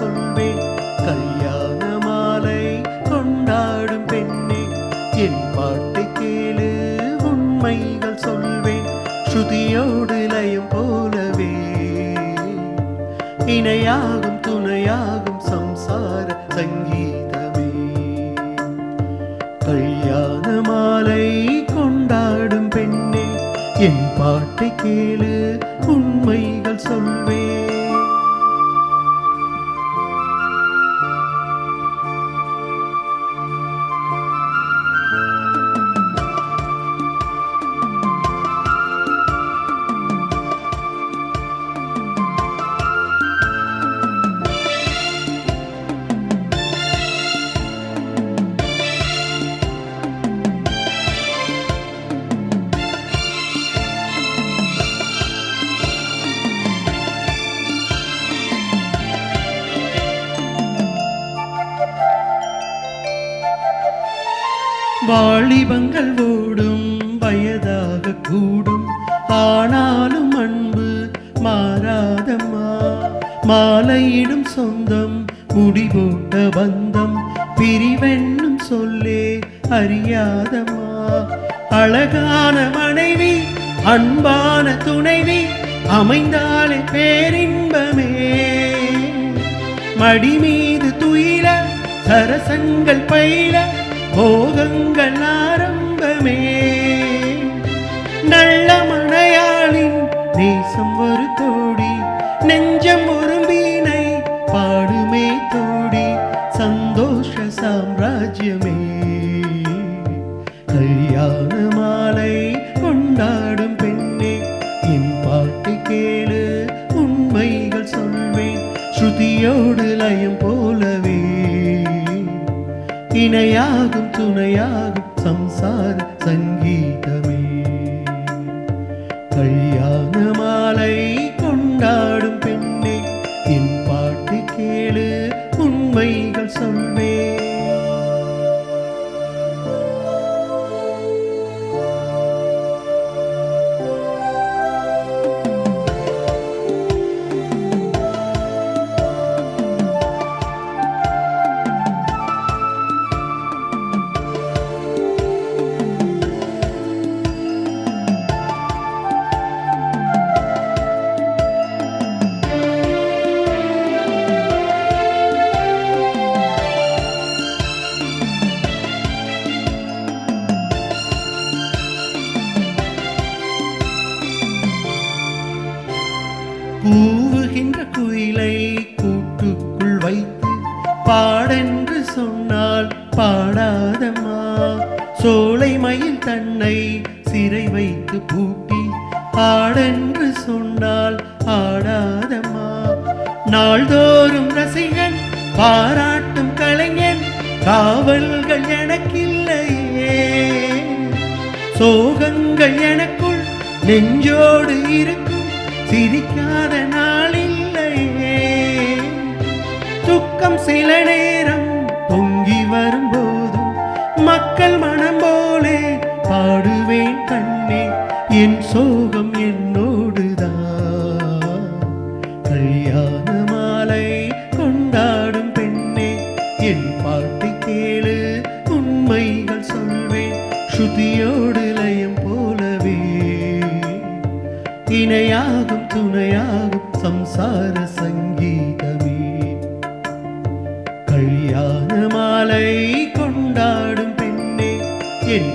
சொல்வேன். கல்யாண மாலை கொண்டாடும் பெண்ணே, என் பாட்டை கேளு, உண்மைகள் சொல்வேன். ஸ்ருதியோடு லயம் போலவே இணையாகும் துணையாகும் சம்சார சங்கீதமே. கல்யாண மாலை கொண்டாடும் பெண்ணே, என் பாட்டை கேளு, உண்மைகள் சொல்வேன். வாலிபங்கள் ஓடும் வயதாக கூடும், ஆனாலும் அன்பு மாறாதம்மா. மாலையிடும் சொந்தம் முடிவோட்ட பந்தம், பிரிவென்னும் சொல்லே அறியாதம்மா. அழகான மனைவி அன்பான துணைவி அமைந்தாலே பேரின்பமே. மடி மீது துயில சரசங்கள் பயில போகங்கள் ஆரம்பமே. நல்ல மனையாளின் நேசம் ஒரு தோடி, நெஞ்சம் ஒரு வீணை பாடுமே தோடி, சந்தோஷ சாம்ராஜ்யமே. கல்யாண மாலை கொண்டாடும் பெண்ணே, என் பாட்டை கேளு, உண்மைகள் சொல்வேன். ஸ்ருதியோடு லயம் போலவே இணையாகும் துணையாகும் சம்சார சங்கீதமே. கல்யாண மாலை கொண்டாடும் பெண்ணே, என் பாட்டு கேளு, உண்மைகள் சொல்வேன். கூவுகின்ற குயிலை கூட்டுக்குள் வைத்து பாடென்று சொன்னால் பாடாதம்மா. சோலை மயில் தன்னை சிறை வைத்து பூட்டி ஆடென்று சொன்னால் ஆடாதம்மா. நாள்தோறும் ரசிகன் பாராட்டும் கலைஞன், காவல்கள் எனக்கில்லையே. சோகங்கள் எனக்குள் நெஞ்சோடு இருக்கும், சிரிக்காத நாளில்லையே. துக்கம் சில நேரம் பொங்கி வரும்போதும் மக்கள் மனம் போலே பாடுவேன் கண்ணே, என் சோகம் என்னோடுதான். கல்யாண மாலை கொண்டாடும் பெண்ணே, என் பாட்டை கேளு, உண்மைகள் சொல்வேன். ஸ்ருதியோடு லயம் போலவே இணையாகும் துணையாகும் சம்சார சங்கீதமே. கல்யாண மாலை கொண்டாடும் பெண்ணே, என்